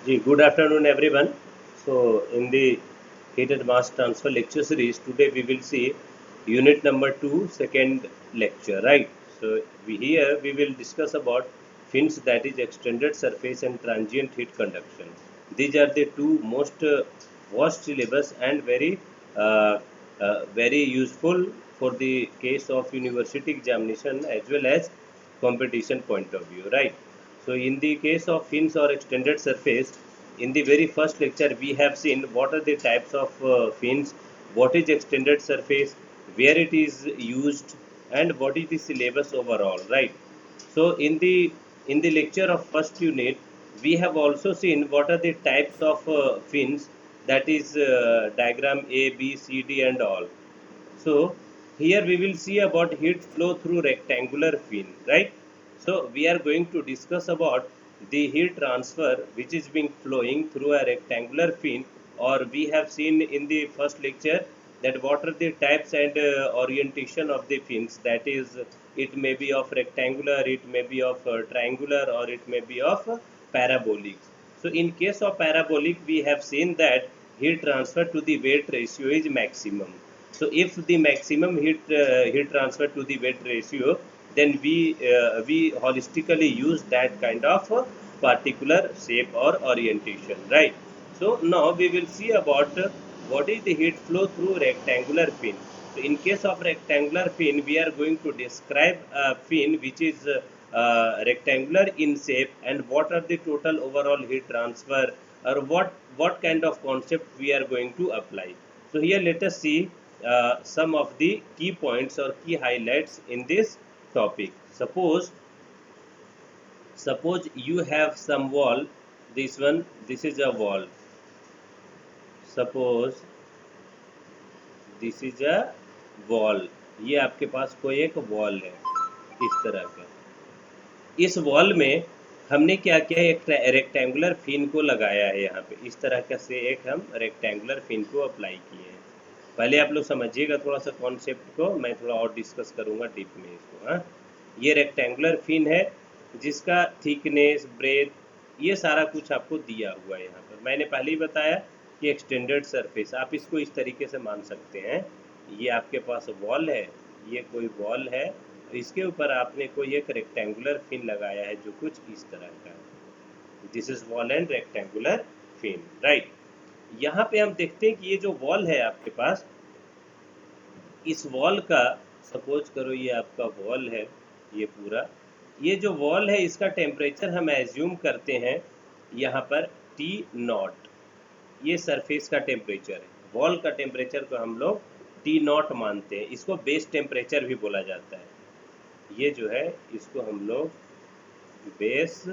Good afternoon, everyone. So, in the heated mass transfer lecture series, today we will see unit number 2, second lecture, right? So, here we will discuss about fins, that is extended surface and transient heat conduction. These are the two most vast syllabus and very useful for the case of university examination as well as competition point of view, right? So in the case of fins or extended surface, in the very first lecture we have seen what are the types of fins, what is extended surface, where it is used, and what is the syllabus overall, right? So in the lecture of first unit, we have also seen what are the types of fins, that is diagram A, B, C, D, and all. So here we will see about heat flow through rectangular fin, right? So we are going to discuss about the heat transfer which is being flowing through a rectangular fin, or we have seen in the first lecture that what are the types and orientation of the fins, that is it may be of rectangular, it may be of triangular, or it may be of parabolic. So in case of parabolic, we have seen that heat transfer to the weight ratio is maximum. So if the maximum heat transfer to the weight ratio, then we holistically use that kind of particular shape or orientation, right? So now we will see about what is the heat flow through rectangular fin. So in case of rectangular fin, we are going to describe a fin which is rectangular in shape, and what are the total overall heat transfer, or what kind of concept we are going to apply. So here let us see some of the key points or key highlights in this topic. Suppose you have some wall. This is a wall. Suppose this is a wall, ये आपके पास कोई एक wall है इस तरह का। इस wall में हमने क्या किया, एक रेक्टेंगुलर फिन को लगाया है यहाँ पे, इस तरह का से एक हम रेक्टेंगुलर फिन को अप्लाई किए हैं। पहले आप लोग समझिएगा थोड़ा सा कॉन्सेप्ट को, मैं थोड़ा और डिस्कस करूँगा डीप में इसको। हाँ, ये रेक्टेंगुलर फिन है जिसका थिकनेस, ब्रेथ, ये सारा कुछ आपको दिया हुआ है यहाँ पर। मैंने पहले ही बताया कि एक्सटेंडेड सरफेस, आप इसको इस तरीके से मान सकते हैं। ये आपके पास वॉल है, ये कोई वॉल है, इसके ऊपर आपने कोई एक रेक्टेंगुलर फिन लगाया है जो कुछ इस तरह का है। This is wall and rectangular fin, right. यहाँ पे हम देखते हैं कि ये जो वॉल है आपके पास, इस वॉल का सपोज करो ये आपका वॉल है, ये पूरा, ये जो वॉल है इसका टेम्परेचर हम एज्यूम करते हैं यहाँ पर T0, ये सरफेस का टेम्परेचर है। वॉल का टेम्परेचर को हम लोग T0 मानते हैं, इसको बेस टेम्परेचर भी बोला जाता है। ये जो है इसको हम लोग बेस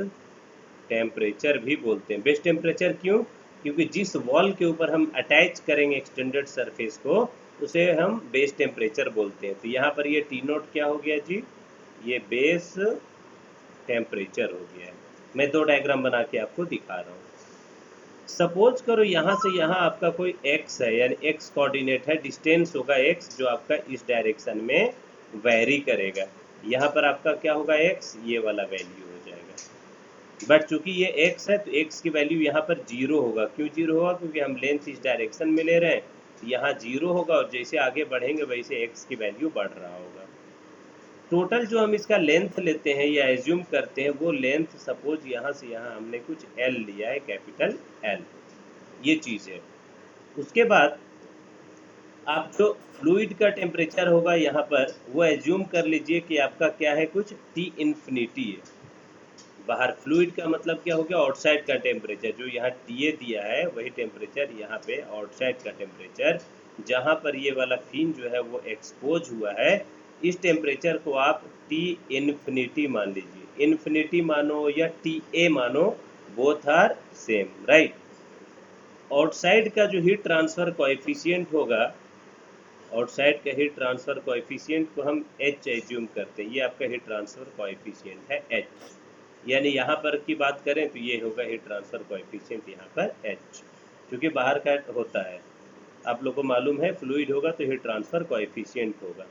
टेम्परेचर भी बोलते हैं। बेस टेम्परेचर क्यों? क्योंकि जिस वॉल के ऊपर हम अटैच करेंगे एक्सटेंडेड सरफेस को, उसे हम बेस टेम्परेचर बोलते हैं। तो यहाँ पर ये T0 क्या हो गया जी, ये बेस टेम्परेचर हो गया है। मैं दो डायग्राम बना के आपको दिखा रहा हूँ। सपोज करो यहाँ से यहाँ आपका कोई x है, यानी x कोऑर्डिनेट है, डिस्टेंस होगा x जो आपका इस डायरेक्शन में वेरी करेगा। यहाँ पर आपका क्या होगा, x, ये वाला वैल्यू हो जाएगा। बट चूंकि ये x है तो x की वैल्यू यहाँ पर 0 होगा। क्यों 0 होगा? क्योंकि हम लेंथ इस डायरेक्शन में ले रहे हैं, यहाँ 0 होगा, और जैसे आगे बढ़ेंगे वैसे x की वैल्यू बढ़ रहा होगा। टोटल जो हम इसका लेंथ लेते हैं या एज्यूम करते हैं, वो लेंथ सपोज यहाँ से यहाँ हमने कुछ L लिया है, कैपिटल L, ये चीज़ है। उसके बाद आप जो फ्लूइड का टेम्परेचर होगा यहाँ पर, वो एज्यूम कर लीजिए कि आपका क्या है, कुछ T इन्फिनिटी है। बाहर फ्लूइड का मतलब क्या हो गया, आउटसाइड का टेम्परेचर, जो यहाँ TA दिया है वही टेम्परेचर यहाँ पे आउटसाइड का टेम्परेचर, जहाँ पर ये वाला फिन जो है वो एक्सपोज हुआ है, इस टेम्परेचर को आप T इन्फिनिटी मान लीजिए। इन्फिनिटी मानो या TA मानो, both are same, right. Outside का जो हीट ट्रांसफर कोएफिशिएंट होगा, आउटसाइड का हीट ट्रांसफर कोएफिशिएंट को हम H एज्यूम करते हैं। ये आपका हीट ट्रांसफर कोएफिशिएंट है H, यानी यहाँ पर की बात करें तो ये होगा हीट ट्रांसफर कोएफिशिएंट यहाँ पर H, क्योंकि बाहर का होता है। आप लोग को मालूम है फ्लूइड होगा तो हीट ट्रांसफर कोएफिशिएंट होगा।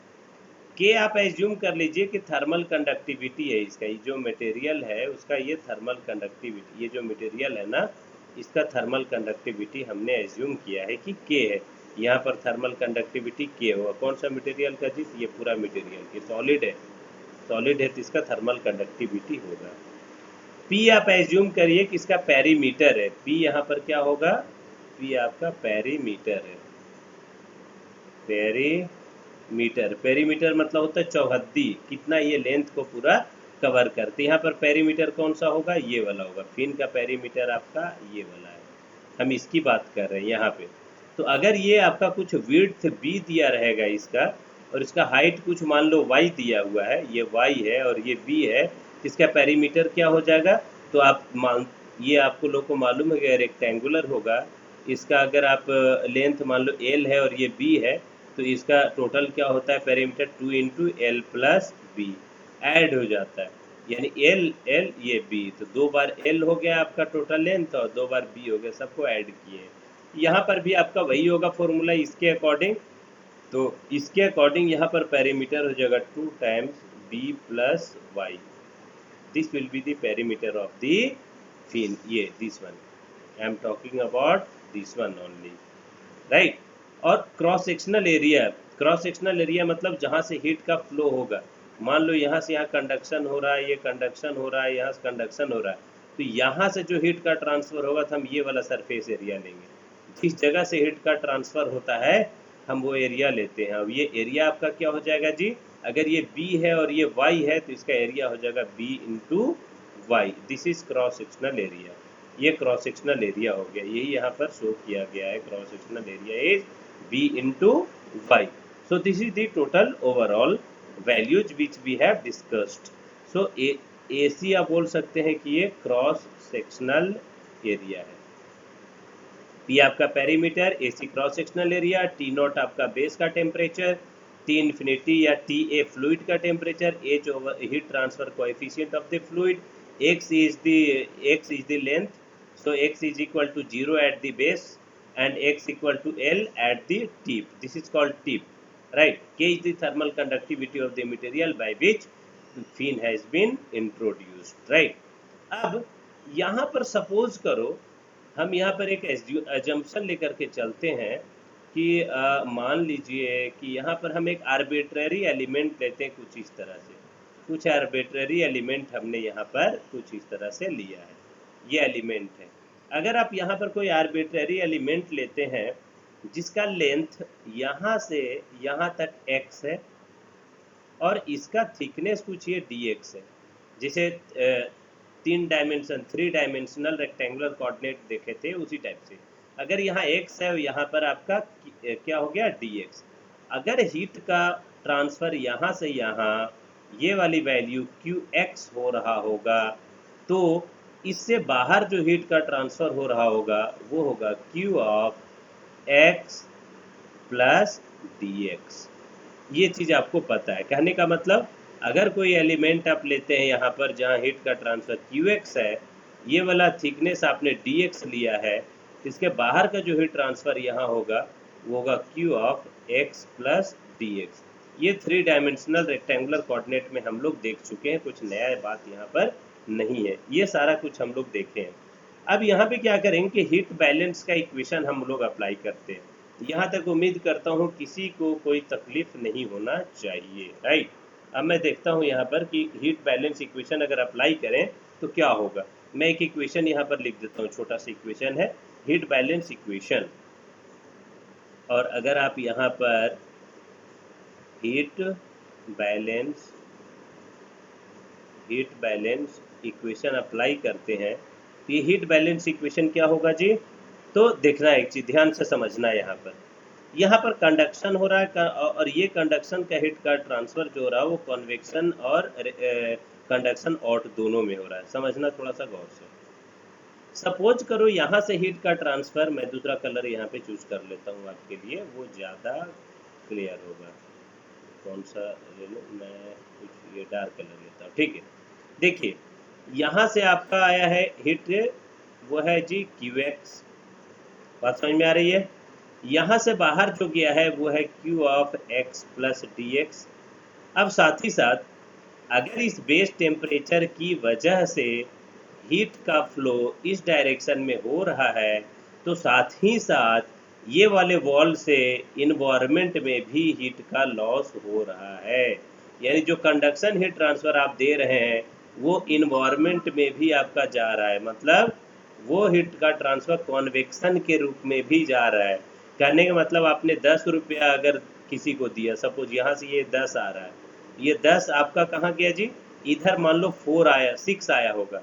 के आप एज्यूम कर लीजिए कि थर्मल कंडक्टिविटी है इसका, ये जो मटेरियल है उसका ये थर्मल कंडक्टिविटी, ये जो मटेरियल है ना, इसका थर्मल कंडक्टिविटी हमने एज्यूम किया है कि के है, यहाँ पर थर्मल कंडक्टिविटी के होगा। कौन सा मटेरियल का जी? ये पूरा मटेरियल, ये सॉलिड है, सॉलिड है तो इसका थर्मल कंडक्टिविटी होगा। पी आप एज्यूम करिए कि इसका पेरीमीटर है, पी यहाँ पर क्या होगा? पी आपका पेरीमीटर है, पेरीमीटर, पेरीमीटर मतलब होता है चौहद्दी, कितना ये लेंथ को पूरा कवर करते। यहाँ पर पेरीमीटर कौन सा होगा? ये वाला होगा। फिन का पेरीमीटर आपका ये वाला है, हम इसकी बात कर रहे हैं यहाँ पे। तो अगर ये आपका कुछ विड्थ बी दिया रहेगा इसका, और इसका हाइट कुछ मान लो वाई दिया हुआ है, ये वाई है और ये बी है, इसका पेरीमीटर क्या हो जाएगा? तो आप मान, ये आपको लोग को मालूम है कि रेक्टेंगुलर होगा, इसका अगर आप लेंथ मान लो एल है और ये बी है, तो इसका टोटल क्या होता है? Perimeter 2 into L plus B add हो जाता है, यानी एल एल ये बी, तो 2 बार एल हो गया आपका टोटल लेंथ और 2 बार बी हो गया, सबको ऐड किए। यहाँ पर भी आपका वही होगा फॉर्मूला इसके अकॉर्डिंग, तो इसके अकॉर्डिंग यहाँ पर पेरीमीटर हो जाएगा 2 times B plus Y, this will be the perimeter of the fin, ये this one, I am talking about this one only, right. और cross sectional area, cross sectional area मतलब जहाँ से हीट का फ्लो होगा, मान लो यहाँ से यहाँ कंडक्शन हो रहा है, ये कंडक्शन हो रहा है, यहाँ से कंडक्शन हो रहा है, तो यहाँ से जो हीट का ट्रांसफ़र होगा तो हम ये वाला सरफेस एरिया लेंगे। जिस जगह से हीट का ट्रांसफ़र होता है हम वो एरिया लेते हैं। अब ये एरिया आपका क्या हो जाएगा जी? अगर ये B है और ये Y है तो इसका एरिया हो जाएगा B into Y, this is cross sectional area. ये क्रॉस सेक्शनल एरिया हो गया, यही यहाँ पर शो किया गया है, cross sectional area is B into Y. So this is the total overall values which we have discussed. सो AC आप बोल सकते हैं कि ये क्रॉस सेक्शनल एरिया है। P आपका perimeter, AC cross sectional area, T naught आपका बेस का टेम्परेचर, T इन्फिनिटी या TA फ्लूइड का temperature, H over heat transfer coefficient of the fluid, X is the length, so X is equal to 0 at the base and X equal to L at the tip, this is called tip, right? K is the thermal conductivity of the material by which fin has been introduced, right? अब यहाँ पर suppose करो, हम यहाँ पर एक assumption लेकर के चलते हैं कि मान लीजिए कि यहाँ पर हम एक आर्बिट्ररी एलिमेंट लेते हैं कुछ इस तरह से, कुछ आर्बिट्ररी एलिमेंट हमने यहाँ पर कुछ इस तरह से लिया है, ये एलिमेंट है। अगर आप यहाँ पर कोई आर्बिट्ररी एलिमेंट लेते हैं जिसका लेंथ यहाँ से यहाँ तक x है और इसका थिकनेस कुछ ये dx है, जैसे 3 डायमेंशनल रेक्टेंगुलर कोऑर्डिनेट देखे थे उसी टाइप से, अगर यहाँ x है और यहाँ पर आपका क्या हो गया dx, अगर हीट का ट्रांसफ़र यहाँ से यहाँ ये वाली वैल्यू qx हो रहा होगा, तो इससे बाहर जो हीट का ट्रांसफ़र हो रहा होगा वो होगा q of x plus dx। ये चीज़ आपको पता है, कहने का मतलब अगर कोई एलिमेंट आप लेते हैं यहाँ पर जहाँ हीट का ट्रांसफ़र qx है, ये वाला थिकनेस आपने dx लिया है, इसके बाहर का जो हीट ट्रांसफ़र यहाँ होगा वो होगा q of x plus dx। ये 3 डायमेंशनल रेक्टेंगुलर कोऑर्डिनेट में हम लोग देख चुके हैं, कुछ नया बात यहाँ पर नहीं है, ये सारा कुछ हम लोग देखे हैं। अब यहाँ पे क्या करेंगे कि हीट बैलेंस का इक्वेशन हम लोग अप्लाई करते हैं। यहाँ तक उम्मीद करता हूँ किसी को कोई तकलीफ नहीं होना चाहिए, राइट। अब मैं देखता हूँ यहाँ पर कि हीट बैलेंस इक्वेशन अगर अप्लाई करें तो क्या होगा। मैं एक इक्वेशन यहाँ पर लिख देता हूँ, छोटा सा इक्वेशन है हीट बैलेंस इक्वेशन, और अगर आप यहाँ पर हीट बैलेंस इक्वेशन अप्लाई करते हैं तो ये हीट बैलेंस इक्वेशन क्या होगा जी? तो देखना एक चीज़ ध्यान से समझना है, यहाँ पर कंडक्शन हो रहा है और ये कंडक्शन का हीट का ट्रांसफ़र जो हो रहा है वो कन्वेक्शन और कंडक्शन ऑट दोनों में हो रहा है, समझना थोड़ा सा गौर से। सपोज करो यहाँ से हीट का ट्रांसफ़र, मैं दूसरा कलर यहाँ पे चूज कर लेता हूँ आपके लिए, वो ज़्यादा क्लियर होगा। कौन सा ले लो, मैं कुछ ये डार्क कलर लेता हूँ, ठीक है। देखिए यहाँ से आपका आया है हीट, वो है जी qx, बात समझ में आ रही है। यहाँ से बाहर जो गया है वो है q of x plus dx। अब साथ ही साथ अगर इस बेस टेम्परेचर की वजह से हीट का फ्लो इस डायरेक्शन में हो रहा है, तो साथ ही साथ ये वाले वॉल से इन्वायरमेंट में भी हीट का लॉस हो रहा है। यानी जो कंडक्शन हीट ट्रांसफ़र आप दे रहे हैं वो इन्वायरमेंट में भी आपका जा रहा है, मतलब वो हीट का ट्रांसफ़र कॉन्वेक्शन के रूप में भी जा रहा है। कहने का मतलब आपने 10 रुपया अगर किसी को दिया, सपोज यहाँ से ये 10 आ रहा है, ये 10 आपका कहाँ गया जी? इधर मान लो 4 आया, 6 आया होगा।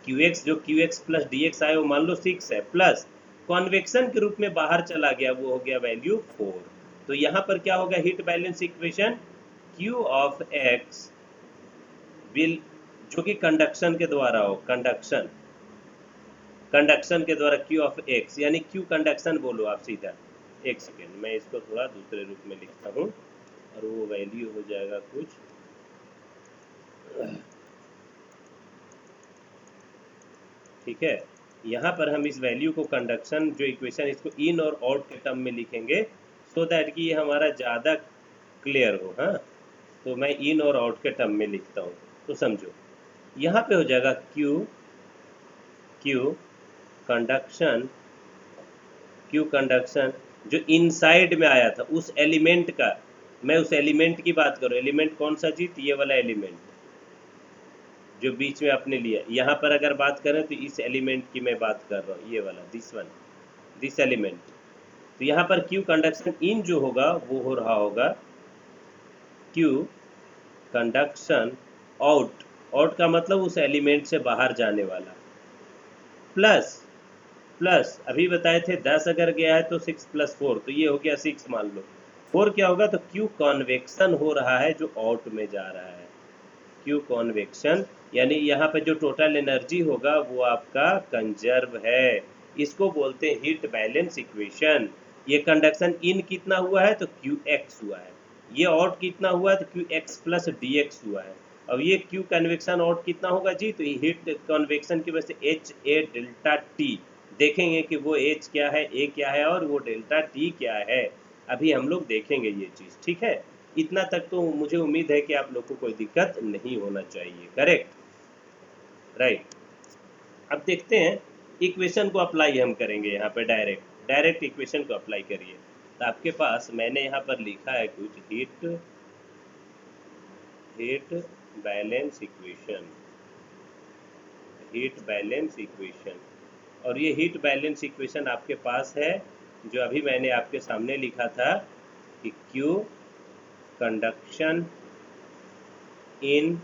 QX जो QX प्लस DX आया वो मान लो 6 है, प्लस कॉन्वेक्शन के रूप में बाहर चला गया, वो हो गया वैल्यू 4। तो यहाँ पर क्या होगा heat balance equation? Q of X will, जो कि कंडक्शन के द्वारा हो, कंडक्शन के द्वारा Q ऑफ X, यानी Q कंडक्शन बोलो आप सीधा। एक सेकेंड, मैं इसको थोड़ा दूसरे रूप में लिखता हूँ और वो वैल्यू हो जाएगा कुछ, ठीक है। यहाँ पर हम इस वैल्यू को कंडक्शन जो इक्वेशन, इसको इन और आउट के टर्म में लिखेंगे, सो दैट कि ये हमारा ज़्यादा क्लियर हो। हाँ, तो मैं इन और आउट के टर्म में लिखता हूँ, तो समझो। यहाँ पे हो जाएगा क्यू कंडक्शन जो इनसाइड में आया था उस एलिमेंट का, मैं उस एलिमेंट की बात करूँ। एलिमेंट कौन सा जी? ये वाला एलिमेंट जो बीच में आपने लिया। यहाँ पर अगर बात करें तो इस एलिमेंट की मैं बात कर रहा हूँ, ये वाला, दिस एलिमेंट। तो यहाँ पर क्यू कंडक्शन इन जो होगा वो हो रहा होगा क्यू कंडक्शन आउट का मतलब उस एलिमेंट से बाहर जाने वाला, प्लस अभी बताए थे 10 अगर गया है तो 6 + 4, तो ये हो गया 6 मान लो। 4 क्या होगा? तो क्यू कॉन्वेक्शन हो रहा है जो आउट में जा रहा है, क्यू कॉन्वेक्शन, यानी यहाँ पे जो टोटल एनर्जी होगा वो आपका कंजर्व है। इसको बोलते हैं हीट बैलेंस इक्वेशन। ये कंडक्शन इन कितना हुआ है? तो QX हुआ है। ये आउट कितना हुआ है? तो QX + DX हुआ है। अब ये क्यू कन्वेक्शन आउट कितना होगा जी? तो हीट कन्वेक्शन की वजह से HA डेल्टा T, देखेंगे कि वो H क्या है, A क्या है और वो डेल्टा T क्या है। अभी हम लोग देखेंगे ये चीज़, ठीक है। इतना तक तो मुझे उम्मीद है कि आप लोग को कोई दिक्कत नहीं होना चाहिए, करेक्ट, राइट। अब देखते हैं इक्वेशन को अप्लाई हम करेंगे यहाँ पे, डायरेक्ट इक्वेशन को अप्लाई करिए। तो आपके पास मैंने यहाँ पर लिखा है कुछ हीट बैलेंस इक्वेशन, और ये हीट बैलेंस इक्वेशन आपके पास है जो अभी मैंने आपके सामने लिखा था कि Q conduction in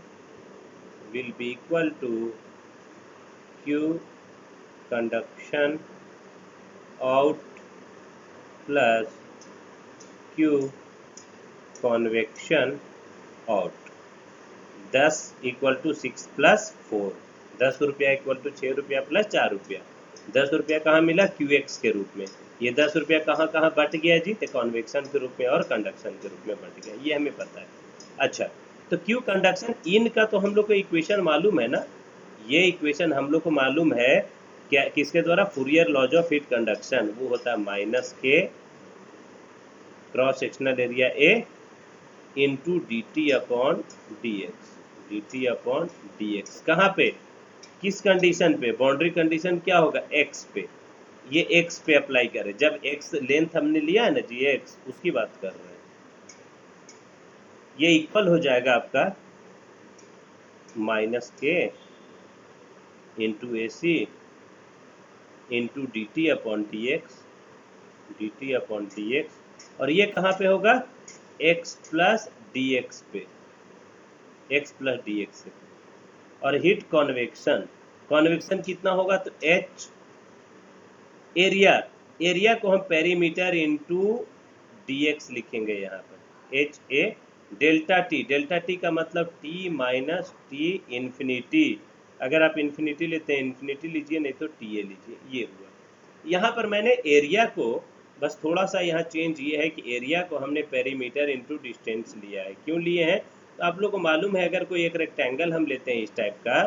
will be equal to Q conduction out plus Q convection out। 10 = 6 + 4, 10 रुपया = 6 रुपया प्लस 4 रुपया। 10 रुपया कहाँ मिला? QX के रूप में। ये 10 रुपया कहाँ कहाँ बट गया जी? तो कॉन्वेक्शन के रूप में और कंडक्शन के रूप में बट गया, ये हमें पता है। अच्छा, तो क्यू कंडक्शन इन का तो हम लोग को इक्वेशन मालूम है ना, ये इक्वेशन हम लोग को मालूम है क्या, किसके द्वारा? Fourier laws of heat conduction. वो होता है -K cross sectional area A into dt/dx। कहाँ पे? किस कंडीशन पे? बाउंड्री कंडीशन क्या होगा? x पे। ये x पे अप्लाई करें, जब x लेंथ हमने लिया है ना जी, x उसकी बात कर रहे हैं। ये इक्वल हो जाएगा आपका -K into AC into dt/dx, और ये कहाँ पे होगा? x + dx पे, से। और हीट कॉन्वेक्शन कितना होगा? तो H एरिया को हम पेरीमीटर इंटू dx लिखेंगे यहाँ पर, HA डेल्टा टी का मतलब T - T इन्फिनिटी। अगर आप इन्फिनिटी लेते हैं इन्फिनिटी लीजिए, नहीं तो TA लीजिए, ये हुआ। यहाँ पर मैंने एरिया को बस थोड़ा सा यहाँ चेंज ये है कि एरिया को हमने पेरीमीटर इंटू डिस्टेंस लिया है। क्यों लिए हैं? तो आप लोग को मालूम है अगर कोई एक रेक्टेंगल हम लेते हैं इस टाइप का,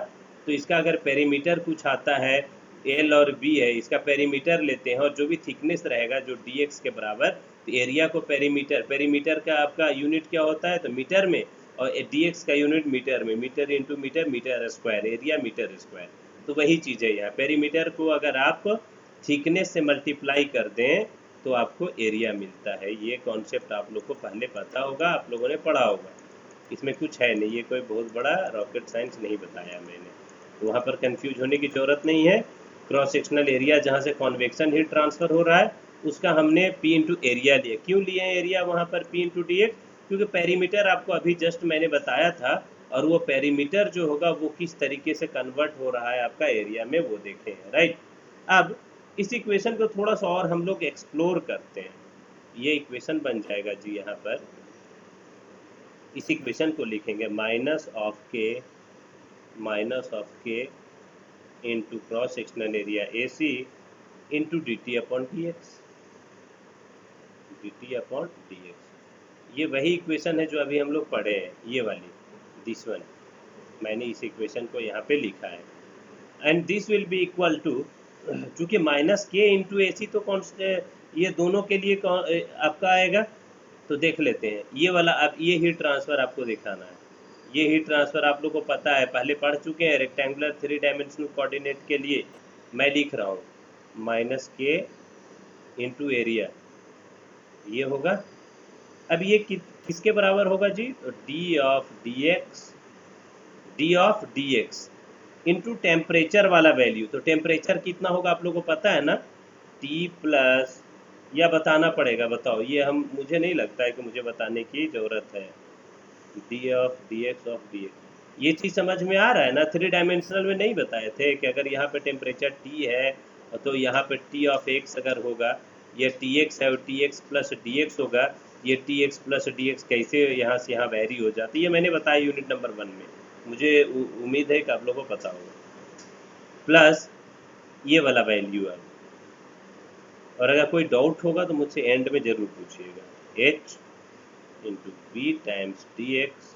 तो इसका अगर पेरीमीटर कुछ आता है L और B है, इसका पेरीमीटर लेते हैं और जो भी थिकनेस रहेगा जो dx के बराबर, तो एरिया को पेरीमीटर का आपका यूनिट क्या होता है? तो मीटर में, और dx का यूनिट मीटर में, metre into metre, metre square, area metre square. तो वही चीज़ है यहाँ, पेरीमीटर को अगर आप थिकनेस से मल्टीप्लाई कर दें तो आपको एरिया मिलता है। ये कॉन्सेप्ट आप लोग को पहले पता होगा, आप लोगों ने पढ़ा होगा, इसमें कुछ है नहीं, ये कोई बहुत बड़ा रॉकेट साइंस नहीं बताया मैंने, तो वहाँ पर कंफ्यूज होने की ज़रूरत नहीं है। क्रॉस सेक्शनल एरिया जहाँ से कॉन्वेक्शन हीट ट्रांसफ़र हो रहा है उसका हमने P इंटू एरिया लिया। क्यों लिए हैं एरिया वहाँ पर P इंटू डी एक्स? क्योंकि पेरीमीटर आपको अभी जस्ट मैंने बताया था, और वो पेरीमीटर जो होगा वो किस तरीके से कन्वर्ट हो रहा है आपका एरिया में, वो देखे हैं, राइट। अब इस इक्वेशन को थोड़ा सा और हम लोग एक्सप्लोर करते हैं। ये इक्वेशन बन जाएगा जी यहाँ पर, इस इक्वेशन को लिखेंगे minus of K into cross sectional area A C into D T upon D X, D T upon D X. ये वही इक्वेशन है जो अभी हम लोग पढ़े हैं, ये वाली, दिस वन। मैंने इस इक्वेशन को यहाँ पे लिखा है, and this will be equal to, चूँकि minus K into A C तो कौन, ये दोनों के लिए आपका आएगा, तो देख लेते हैं ये वाला। अब ये हीट ट्रांसफ़र आपको दिखाना है, ये हीट ट्रांसफ़र आप लोग को पता है, पहले पढ़ चुके हैं। रेक्टेंगुलर 3 डायमेंशनल कोऑर्डिनेट के लिए मैं लिख रहा हूँ माइनस के इंटू एरिया, ये होगा। अब ये किसके बराबर होगा जी? तो D of D X into temperature वाला वैल्यू। तो टेम्परेचर कितना होगा आप लोगों को पता है ना, टी प्लस, या बताना पड़ेगा, बताओ, ये हम, मुझे नहीं लगता है कि मुझे बताने की ज़रूरत है। डी ऑफ डी एक्स, ये चीज़ समझ में आ रहा है ना? 3 डायमेंशनल में नहीं बताए थे कि अगर यहाँ पे टेम्परेचर टी है तो यहाँ पे टी ऑफ एक्स अगर होगा, ये टी एक्स है और T x plus D x होगा, ये T x plus D x कैसे यहाँ से यहाँ वेरी हो जाती है, ये मैंने बताया यूनिट नंबर 1 में, मुझे उम्मीद है कि आप लोगों को पता होगा। प्लस ये वाला वैल्यू है, और अगर कोई डाउट होगा तो मुझसे एंड में ज़रूर पूछिएगा। H into B times D X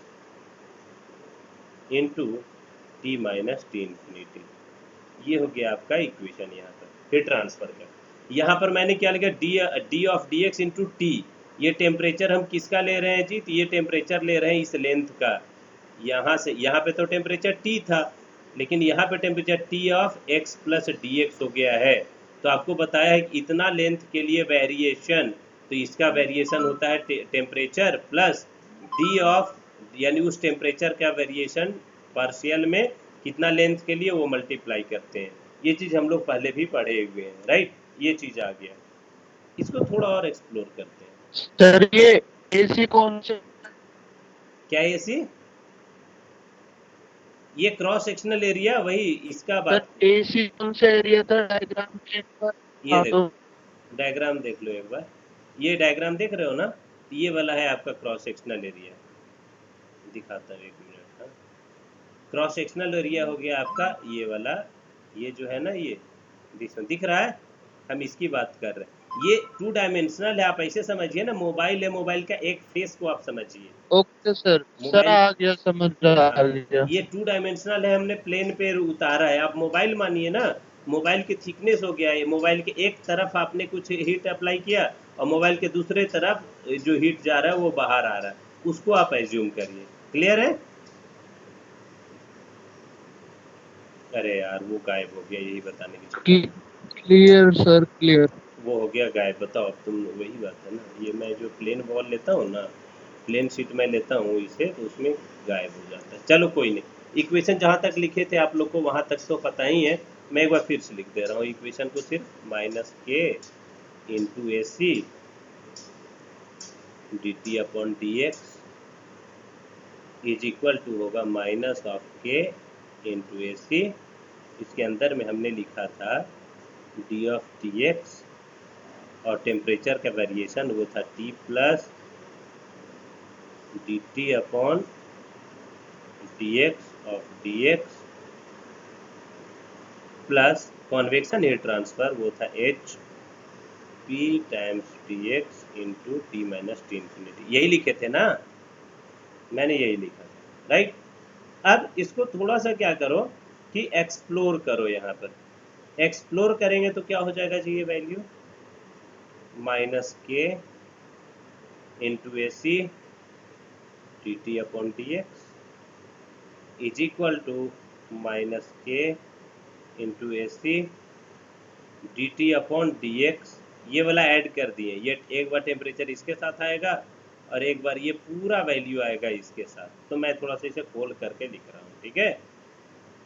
into T minus T infinity, ये हो गया आपका इक्वेशन यहाँ पर हीट ट्रांसफ़र का। यहाँ पर मैंने क्या लिखा, D of D X into T, ये टेम्परेचर हम किसका ले रहे हैं जी? तो ये टेम्परेचर ले रहे हैं इस लेंथ का, यहाँ से यहाँ पे तो टेम्परेचर टी था, लेकिन यहाँ पे temperature T of x plus D x हो गया है। तो आपको बताया है कि इतना लेंथ के लिए वेरिएशन, तो इसका वेरिएशन होता है टेम्परेचर प्लस डी ऑफ, यानी उस टेम्परेचर का वेरिएशन पार्शियल में कितना लेंथ के लिए, वो मल्टीप्लाई करते हैं। ये चीज़ हम लोग पहले भी पढ़े हुए हैं, राइट। ये चीज़ आ गया, इसको थोड़ा और एक्सप्लोर करते हैं। सर ये एसी कौन से, क्या एसी? ये क्रॉस सेक्शनल एरिया, वही इसका सर बात। एसी कौन सा एरिया था डायग्राम के ऊपर? ये हाँ तो देखो डायग्राम देख लो एक बार, ये डायग्राम देख रहे हो ना, ये वाला है आपका क्रॉस सेक्शनल एरिया, दिखाता हूँ एक मिनट। हाँ, क्रॉस सेक्शनल एरिया हो गया आपका ये वाला, ये जो है ना, ये दिख रहा है, हम इसकी बात कर रहे हैं। ये 2 डायमेंशनल है, आप ऐसे समझिए ना, मोबाइल है, मोबाइल का एक फेस को आप समझिए। ओके सर, सर मोबाइल, आ गया, समझ आ हाँ, गया। ये 2 डायमेंशनल है, हमने प्लेन पे उतारा है। आप मोबाइल मानिए ना, मोबाइल की थिकनेस हो गया है, मोबाइल के एक तरफ आपने कुछ हीट अप्लाई किया और मोबाइल के दूसरे तरफ जो हीट जा रहा है वो बाहर आ रहा है, उसको आप एज्यूम करिए। क्लियर है? अरे यार वो गायब हो गया, यही बताने की चक्कर में। Clear sir, clear. वो हो गया गायब, बताओ अब तुम, वही बात है ना, ये मैं जो प्लेन बॉल लेता हूँ ना, प्लेन शीट में लेता हूँ इसे, तो उसमें गायब हो जाता है। चलो कोई नहीं, इक्वेशन जहाँ तक लिखे थे आप लोग को वहाँ तक तो पता ही है, मैं एक बार फिर से लिख दे रहा हूँ इक्वेशन को, सिर्फ minus K into A C D T upon D X is equal to होगा minus of K into A C, इसके अंदर में हमने लिखा था डी ऑफ टी एक्स, और टेम्परेचर का वेरिएशन वो था T plus D T upon D X of D X, plus convection heat transfer वो था H P times D X into T minus T infinity. यही लिखे थे ना, मैंने यही लिखा, राइट। अब इसको थोड़ा सा क्या करो कि एक्सप्लोर करो, यहाँ पर एक्सप्लोर करेंगे तो क्या हो जाएगा जी, ये value minus K into A C D T upon D X is equal to minus K into A C D T upon D X, ये वाला ऐड कर दिए, ये एक बार टेम्परेचर इसके साथ आएगा और एक बार ये पूरा वैल्यू आएगा इसके साथ। तो मैं थोड़ा सा इसे खोल करके लिख रहा हूँ, ठीक है,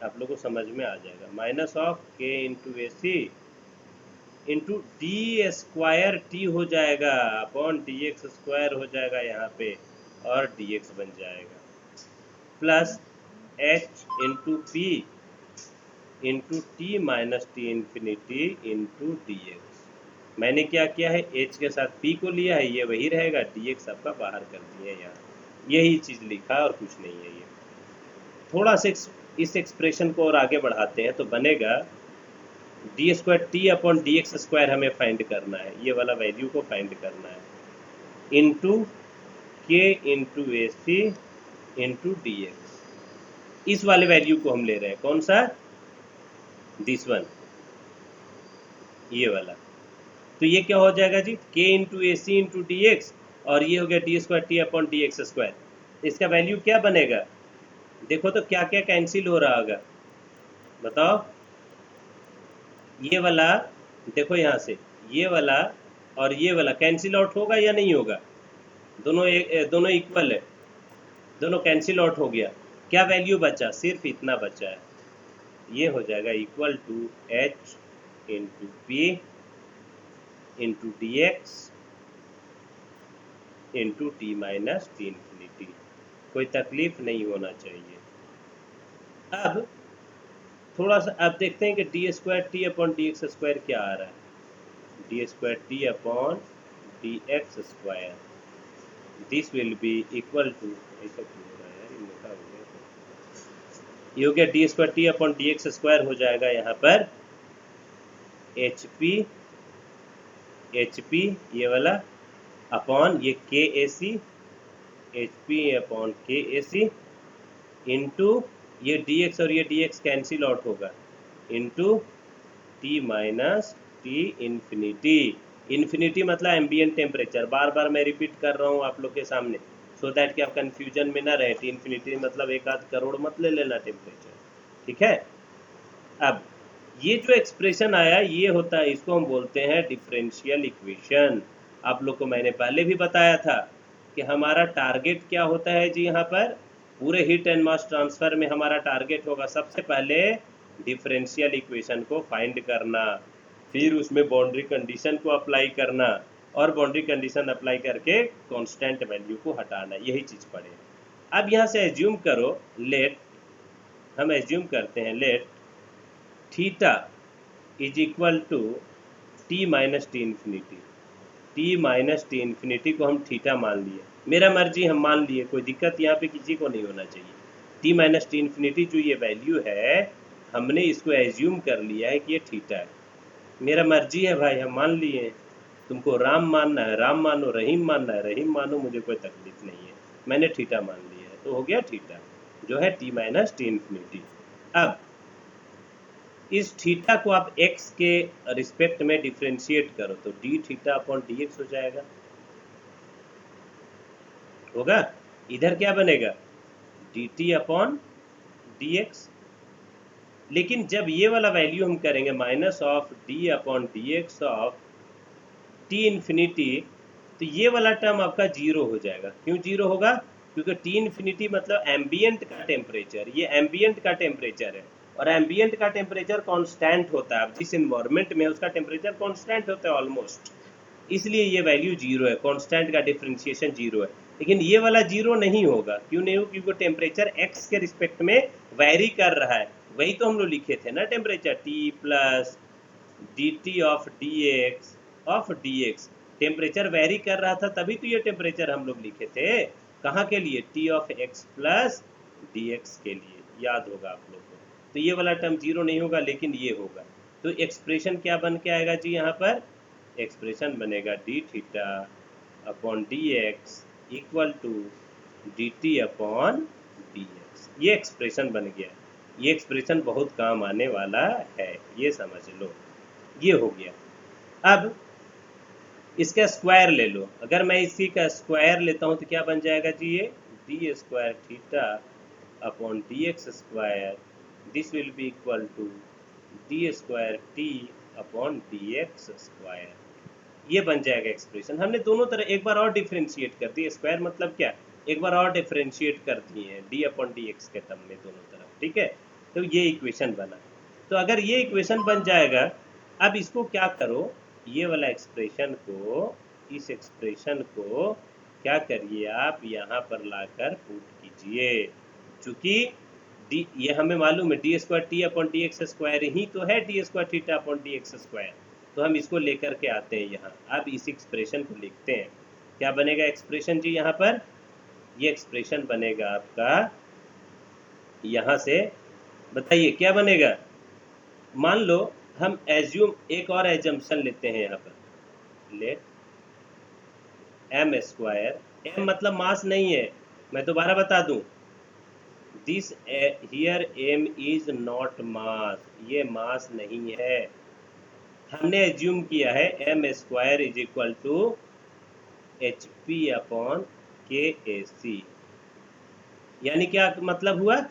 आप लोगों को समझ में आ जाएगा। Minus of K into A C into D square T हो जाएगा अपॉन डी एक्स स्क्वायर हो जाएगा यहाँ पे, और डी एक्स बन जाएगा, plus H into P into T minus T infinity into D x. मैंने क्या किया है, एच के साथ पी को लिया है, ये वही रहेगा, डी एक्स आपका बाहर कर दिया है यहाँ, यही चीज़ लिखा और कुछ नहीं है। ये थोड़ा सा इस एक्सप्रेशन को और आगे बढ़ाते हैं तो बनेगा D square T upon D X square हमें फाइंड करना है, ये वाला वैल्यू को फाइंड करना है, इंटू के into A C into D x. इस वाले वैल्यू को हम ले रहे हैं, कौन सा, दिस वन, ये वाला। तो ये क्या हो जाएगा जी, के into A C into D x, और ये हो गया D square T upon D X square. इसका वैल्यू क्या बनेगा, देखो तो क्या क्या कैंसिल हो रहा होगा, बताओ। ये वाला देखो यहाँ से, ये वाला और ये वाला कैंसिल आउट होगा या नहीं होगा, दोनों इक्वल है, दोनों कैंसिल आउट हो गया। क्या वैल्यू बचा, सिर्फ इतना बचा है, ये हो जाएगा equal to H into P into D X into T minus T infinity. कोई तकलीफ नहीं होना चाहिए। अब थोड़ा सा अब देखते हैं कि D square T upon D X square क्या आ रहा है, D square T upon D X square, this will be equal to, ऐसा क्यों हो रहा है यार, ये मोटा हो गया, ये हो गया D square T upon D X square हो जाएगा यहाँ पर एच पी ये वाला अपॉन ये के A C, H P upon K A C into ये डी एक्स और ये डी एक्स कैंसिल आउट होगा, into T minus T infinity. Infinity मतलब एम्बियंट टेम्परेचर, बार बार मैं रिपीट कर रहा हूँ आप लोग के सामने, सो दैट कि आप कंफ्यूजन में ना रहे। टी इन्फिनिटी मतलब 1-8 करोड़ मत ले लेना टेम्परेचर, ठीक है। अब ये जो एक्सप्रेशन आया ये होता है, इसको हम बोलते हैं डिफरेंशियल इक्वेशन। आप लोग को मैंने पहले भी बताया था कि हमारा टारगेट क्या होता है जी, यहाँ पर पूरे हीट एंड मास ट्रांसफर में हमारा टारगेट होगा सबसे पहले डिफरेंशियल इक्वेशन को फाइंड करना, फिर उसमें बाउंड्री कंडीशन को अप्लाई करना, और बाउंड्री कंडीशन अप्लाई करके कांस्टेंट वैल्यू को हटाना, यही चीज़ पड़े। अब यहाँ से एज्यूम करो, लेट हम एज्यूम करते हैं, let theta is equal to T minus T infinity. T minus T infinity को हम थीटा मान लिए, मेरा मर्जी हम मान लिए, कोई दिक्कत यहाँ पे किसी को नहीं होना चाहिए। टी माइनस टी इन्फिनिटी जो ये वैल्यू है, हमने इसको एज्यूम कर लिया है कि ये थीटा है, मेरा मर्जी है भाई, हम मान लिए। तुमको राम मानना है राम मानो, रहीम मानना है रहीम मानो, मुझे कोई तकलीफ नहीं है, मैंने थीटा मान लिया है, तो हो गया थीटा जो है टी माइनस टी इन्फिनिटी। अब इस थीटा को आप x के रिस्पेक्ट में डिफ्रेंशिएट करो तो D theta upon D x हो जाएगा, होगा। इधर क्या बनेगा, D T upon D x. लेकिन जब ये वाला वैल्यू हम करेंगे minus of D upon D X of T infinity, तो ये वाला टर्म आपका जीरो हो जाएगा। क्यों जीरो होगा, क्योंकि टी इन्फिनिटी मतलब एम्बियंट का टेम्परेचर, ये एम्बियंट का टेम्परेचर है, और एम्बियंट का टेम्परेचर कांस्टेंट होता है। अब जिस इन्वायरमेंट में उसका टेम्परेचर कांस्टेंट होता है ऑलमोस्ट, इसलिए ये वैल्यू जीरो है, कांस्टेंट का डिफरेंशिएशन जीरो है। लेकिन ये वाला जीरो नहीं होगा, क्यों नहीं होगा, क्योंकि टेम्परेचर एक्स के रिस्पेक्ट में वैरी कर रहा है। वही तो हम लोग लिखे थे ना, temperature T plus D T of D x, temperature vary कर रहा था, तभी तो ये टेम्परेचर हम लोग लिखे थे। कहाँ के लिए, T of x plus D x के लिए, याद होगा आप लोग को। तो ये वाला टर्म जीरो नहीं होगा, लेकिन ये होगा। तो एक्सप्रेशन क्या बन के आएगा जी, यहाँ पर एक्सप्रेशन बनेगा D theta upon D X equal to D T upon D X. ये एक्सप्रेशन बन गया, ये एक्सप्रेशन बहुत काम आने वाला है, ये समझ लो, ये हो गया। अब इसका स्क्वायर ले लो, अगर मैं इसी का स्क्वायर लेता हूँ तो क्या बन जाएगा जी, ये D square theta upon D X square, this will be equal to D square T upon D X square, ये बन जाएगा एक्सप्रेशन। हमने दोनों तरह एक बार और डिफ्रेंशिएट कर दिए, स्क्वायर मतलब क्या, एक बार और डिफ्रेंशिएट कर दिए हैं डी अपॉन डी एक्स के टर्म में दोनों तरफ, ठीक है। तो ये इक्वेशन बना। तो अगर ये इक्वेशन बन जाएगा, अब इसको क्या करो, ये वाला एक्सप्रेशन को, इस एक्सप्रेशन को क्या करिए आप यहाँ पर लाकर पुट कीजिए, चूंकि डी, ये हमें मालूम है D square T upon D X square ही तो है D square theta upon D X square. तो हम इसको लेकर के आते हैं यहाँ। अब इस एक्सप्रेशन को लिखते हैं, क्या बनेगा एक्सप्रेशन जी यहाँ पर, ये एक्सप्रेशन बनेगा आपका यहाँ से, बताइए क्या बनेगा। मान लो हम एज्यूम, एक और एजम्पशन लेते हैं यहाँ पर, लेट एम स्क्वायर, एम मतलब मास नहीं है, मैं दोबारा बता दूं, this here M is not mass, ये मास नहीं है। हमने एज्यूम किया है M square is equal to H P upon K A सी, यानी क्या मतलब हुआ,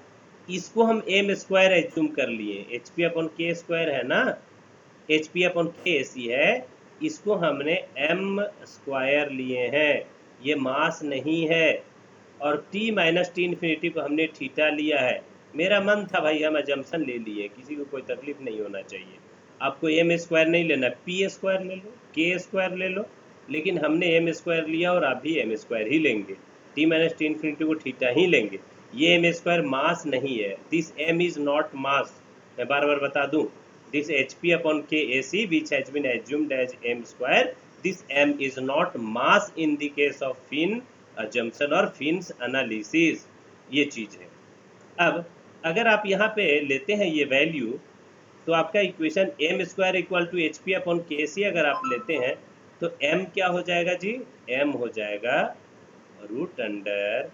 इसको हम एम स्क्वायर एज्यूम कर लिए, एच पी अपॉन के स्क्वायर है ना, H P upon K A सी है, इसको हमने एम स्क्वायर लिए हैं, ये मास नहीं है। और t माइनस टी इन्फिनिटी को हमने थीटा लिया है। मेरा मन था भाई हम एजम्पशन ले लिए, किसी को कोई तकलीफ नहीं होना चाहिए, आपको एम स्क्वायर नहीं लेना, पी स्क्वायर ले लो, के स्क्वायर ले लो, लेकिन हमने एम स्क्वायर लिया और आप भी एम स्क्वायर ही लेंगे, t माइनस टी इन्फिनिटी को थीटा ही लेंगे। ये एम स्क्वायर मास नहीं है, this M is not mass, मैं बार बार बता दूं, this hp upon kac which has been assumed as m square, this m is not mass in the case of Finn assumption और Finn's analysis, ये चीज है। अब अगर आप यहाँ पे लेते हैं ये वैल्यू, तो आपका equation M square equal to H P upon K C अगर आप लेते हैं तो m क्या हो जाएगा जी, m हो जाएगा root under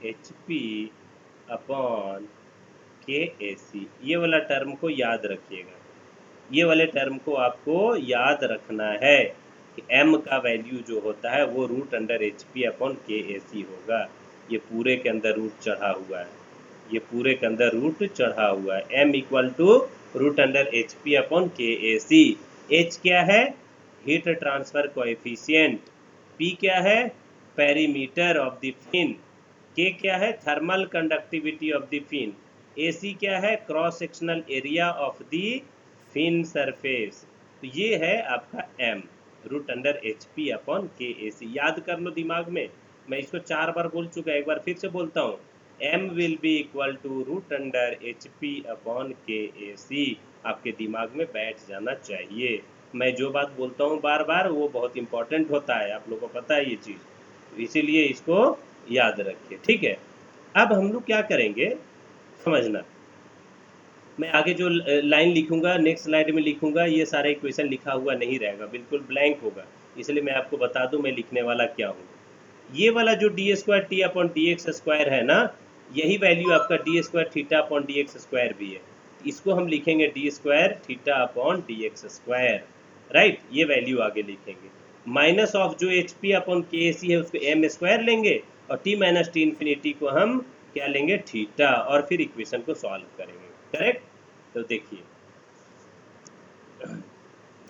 H P upon K A सी। ये वाला टर्म को याद रखिएगा, ये वाले टर्म को आपको याद रखना है कि m का वैल्यू जो होता है वो root under H P upon K A सी होगा। ये पूरे के अंदर रूट चढ़ा हुआ है, ये पूरे के अंदर रूट चढ़ा हुआ है, m equal to root under H P upon K A C. h क्या है, हीट ट्रांसफर कोएफिशिएंट, p क्या है, perimeter of the fin, k क्या है, thermal conductivity of the fin, ac क्या है, cross sectional area of the fin surface. तो ये है आपका m root under H P upon K A सी। याद कर लो दिमाग में, मैं इसको 4 बार बोल चुका, एक बार फिर से बोलता हूँ, m will be equal to root under H P upon K A सी। आपके दिमाग में बैठ जाना चाहिए, मैं जो बात बोलता हूँ बार बार वो बहुत इंपॉर्टेंट होता है, आप लोगों को पता है ये चीज़, इसीलिए इसको याद रखिए, ठीक है। अब हम लोग क्या करेंगे समझना, मैं आगे जो लाइन लिखूंगा नेक्स्ट स्लाइड में लिखूंगा, ये सारा इक्वेशन लिखा हुआ नहीं रहेगा, बिल्कुल ब्लैंक होगा, इसलिए मैं आपको बता दूं मैं लिखने वाला क्या हूँ। ये वाला जो D square T upon D X square है ना, यही वैल्यू आपका D square theta upon D X square भी है, इसको हम लिखेंगे D square theta upon D X square, right, ये वैल्यू आगे लिखेंगे। माइनस ऑफ जो एच पी अपॉन के सी है उसको एम स्क्वायर लेंगे, और टी माइनस टी इन्फिनिटी को हम क्या लेंगे, थीटा, और फिर इक्वेशन को सॉल्व करेंगे, करेक्ट। तो देखिए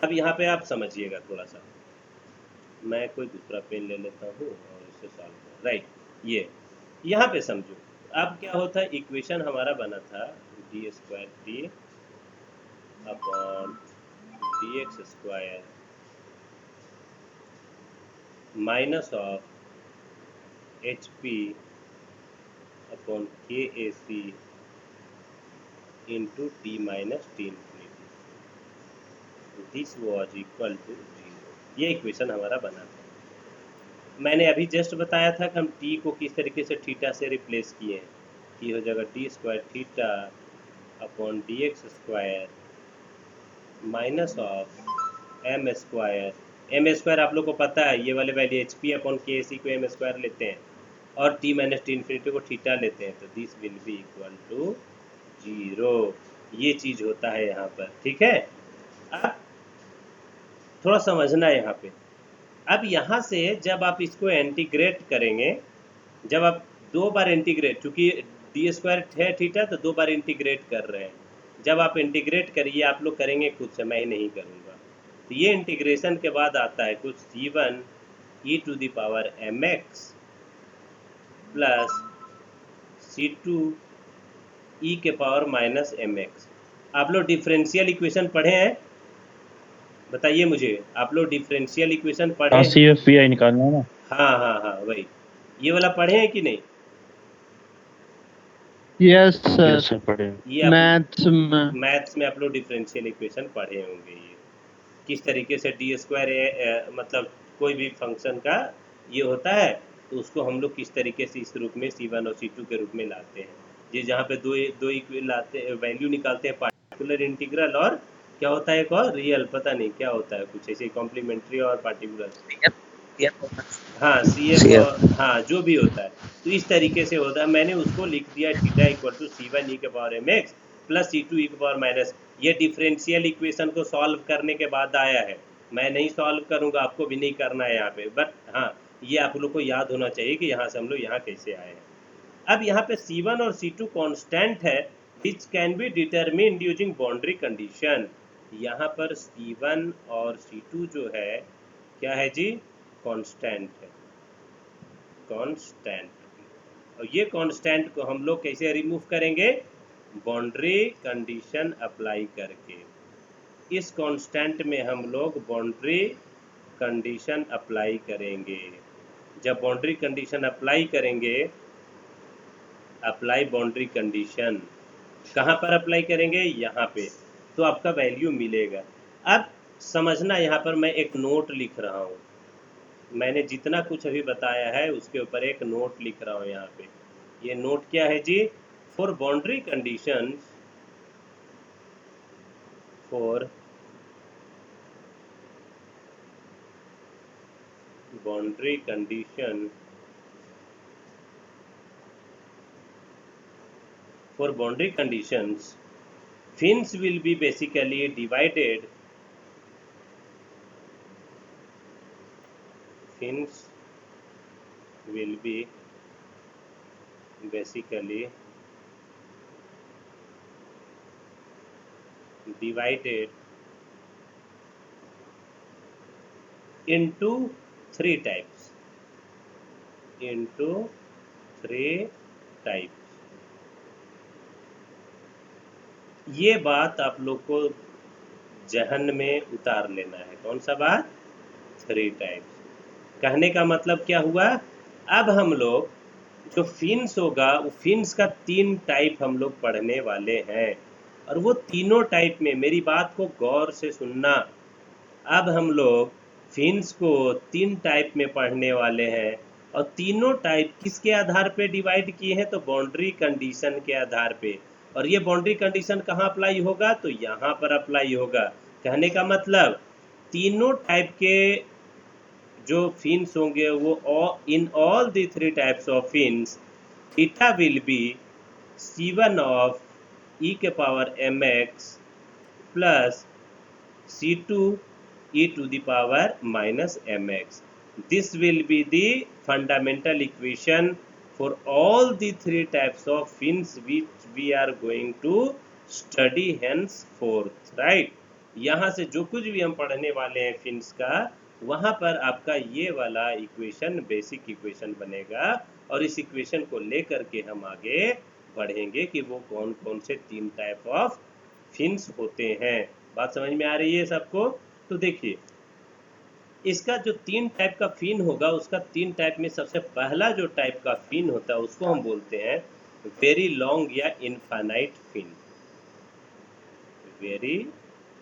अब यहाँ पे आप समझिएगा थोड़ा सा, मैं कोई दूसरा पेन ले लेता हूँ और इससे सॉल्व कर, राइट, ये यहाँ पे समझो। अब क्या होता है, इक्वेशन हमारा बना था D square T upon D X square minus of H P upon K A C into T minus T infinity, this was equal to 0। ये इक्वेशन हमारा बना था। मैंने अभी जस्ट बताया था कि हम t को किस तरीके से थीटा से रिप्लेस किए हैं, कि हो जाएगा D square theta upon D X square minus of M square, M square आप लोग को पता है ये वाले value H P upon K सी को एम स्क्वायर लेते हैं और टी माइनस टी इन्फिनिटी को थीटा लेते हैं, तो this will be equal to 0। ये चीज होता है यहाँ पर, ठीक है। अब थोड़ा समझना है यहाँ पे, अब यहाँ से जब आप इसको इंटीग्रेट करेंगे, जब आप 2 बार इंटीग्रेट, चूंकि डी स्क्वायर है थीटा तो 2 बार इंटीग्रेट कर रहे हैं, जब आप इंटीग्रेट करिए, आप लोग करेंगे खुद से, मैं ही नहीं करूँगा। तो ये इंटीग्रेशन के बाद आता है कुछ C1 e to the power mx plus C2 e के पावर माइनस mx। आप लोग डिफरेंशियल इक्वेशन पढ़े हैं? बताइए मुझे, आप लोग डिफरेंशियल इक्वेशन पढ़े हाँ हैं? CFPI निकालना है ना। हाँ हाँ हाँ, वही ये वाला पढ़े हैं कि नहीं? यस सर, यस सर पढ़े। ये आप मैथ्स में। मैथ्स में आप लोग डिफरेंशियल इक्वेशन पढ़े होंगे। ये किस तरीके से डी स्क्वायर मतलब कोई भी फंक्शन का ये होता है, तो उसको हम लोग किस तरीके से इस रूप में C1 और C2 के रूप में लाते हैं। ये जहाँ पे दो दो लाते वैल्यू निकालते हैं, पार्टिकुलर इंटीग्रल और क्या होता है एक और रियल, पता नहीं क्या होता है, कुछ ऐसे कॉम्प्लीमेंट्री और पार्टिकुलर, हाँ CF और हाँ जो भी होता है। तो इस तरीके से होता है, मैंने उसको लिख दिया theta equal to C1 e के power mx plus C2 e के पावर माइनस। ये डिफरेंशियल इक्वेशन को सॉल्व करने के बाद आया है, मैं नहीं सॉल्व करूंगा, आपको भी नहीं करना है यहाँ पे, बट हाँ ये आप लोग को याद होना चाहिए कि यहाँ से हम लोग यहाँ कैसे आए हैं। अब यहाँ पे C1 और C2 कांस्टेंट है which can be determined using boundary condition. यहाँ पर C1 और C2 जो है क्या है जी, कांस्टेंट है, कांस्टेंट। और ये कांस्टेंट को हम लोग कैसे रिमूव करेंगे? बाउंड्री कंडीशन अप्लाई करके। इस कांस्टेंट में हम लोग बाउंड्री कंडीशन अप्लाई करेंगे। जब बाउंड्री कंडीशन अप्लाई करेंगे, अप्लाई बाउंड्री कंडीशन कहाँ पर अप्लाई करेंगे? यहाँ पे, तो आपका वैल्यू मिलेगा। अब समझना, यहाँ पर मैं एक नोट लिख रहा हूँ, मैंने जितना कुछ अभी बताया है उसके ऊपर एक नोट लिख रहा हूँ यहाँ पे। ये नोट क्या है जी? For boundary conditions, for boundary condition, for boundary conditions, fins will be basically divided, fins will be basically divided into three types, into three types। ये बात आप लोग को जहन में उतार लेना है। कौन सा बात? Three types. कहने का मतलब क्या हुआ? अब हम लोग जो फिन्स होगा, वो फिन्स का तीन टाइप हम लोग पढ़ने वाले हैं, और वो तीनों टाइप में मेरी बात को गौर से सुनना। अब हम लोग फिन्स को तीन टाइप में पढ़ने वाले हैं, और तीनों टाइप किसके आधार पे डिवाइड किए हैं? तो बाउंड्री कंडीशन के आधार पे। और ये बाउंड्री कंडीशन कहाँ अप्लाई होगा? तो यहाँ पर अप्लाई होगा। कहने का मतलब तीनों टाइप के जो फिन्स होंगे वो in all the three types of fins, theta will be C1 of e के power mx plus C2 e to the power minus mx. This will be the fundamental equation for all the three types of fins which we are going to study henceforth, right? यहाँ से जो कुछ भी हम पढ़ने वाले हैं fins का, वहाँ पर आपका ये वाला इक्वेशन बेसिक इक्वेशन बनेगा, और इस इक्वेशन को लेकर के हम आगे बढ़ेंगे कि वो कौन कौन से तीन टाइप ऑफ फिन्स होते हैं। बात समझ में आ रही है सबको? तो देखिए, इसका जो तीन टाइप का फिन होगा, उसका तीन टाइप में सबसे पहला जो टाइप का फिन होता है उसको हम बोलते हैं वेरी लॉन्ग या इनफाइनाइट फिन। वेरी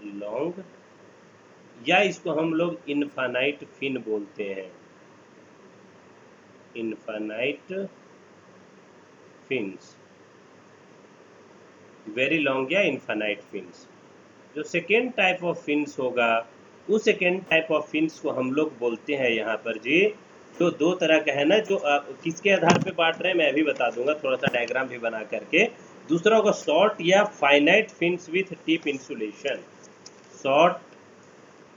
लॉन्ग, या इसको हम लोग इनफाइनाइट फिन बोलते हैं, इनफाइनाइट फिन्स, वेरी लॉन्ग या इनफाइनाइट फिन्स। जो सेकेंड टाइप ऑफ फिन्स होगा, उस सेकेंड टाइप ऑफ फिन्स को हम लोग बोलते हैं यहाँ पर जी, जो दो तरह का है ना, जो किसके आधार पे बांट रहे हैं मैं अभी बता दूंगा, थोड़ा सा डायग्राम भी बना करके। दूसरा होगा शॉर्ट या finite fins with tip insulation. Short,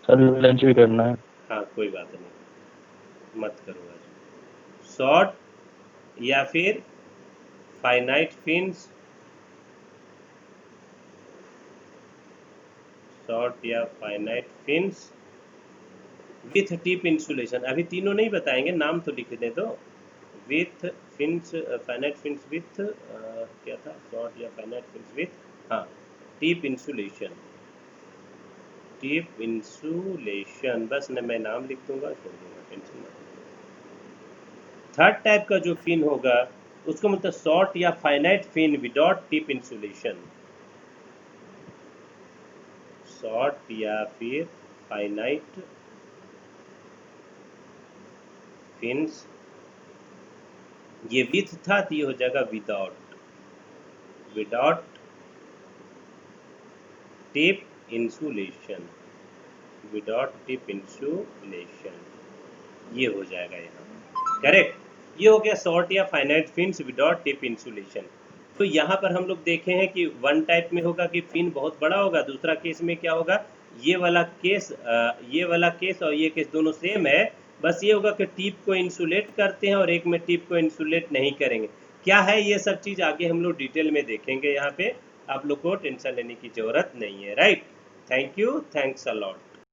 sir lunch भी करना है। हाँ कोई बात नहीं, मत करो आज। शॉर्ट या फिर फाइनाइट फिन्स शॉर्ट या finite fins with tip insulation. अभी तीनों नहीं बताएंगे, नाम तो लिख दे दो। With fins, finite fins with क्या था, शॉर्ट या फाइनाइट फिन्स विथ, हाँ, टिप इंसुलेशन। टिप इंसुलेशन, बस न मैं नाम लिख दूंगा, छोड़ दूंगा, टेंशन मत। थर्ड टाइप का जो फिन होगा उसको मतलब शॉर्ट या finite fin without tip insulation. Short या फिर फाइनाइट फिन्स, ये विथ था तो ये हो जाएगा without, without tip insulation, without tip insulation, ये हो जाएगा यहाँ करेक्ट। ये हो गया शॉर्ट या finite fins without tip insulation. तो यहाँ पर हम लोग देखे हैं कि वन टाइप में होगा कि फिन बहुत बड़ा होगा, दूसरा केस में क्या होगा, ये वाला केस और ये केस दोनों सेम है, बस ये होगा कि टिप को इंसुलेट करते हैं और एक में टिप को इंसुलेट नहीं करेंगे। क्या है ये सब चीज़ आगे हम लोग डिटेल में देखेंगे, यहाँ पे आप लोग को टेंशन लेने की जरूरत नहीं है, right. Thank you, thanks a lot.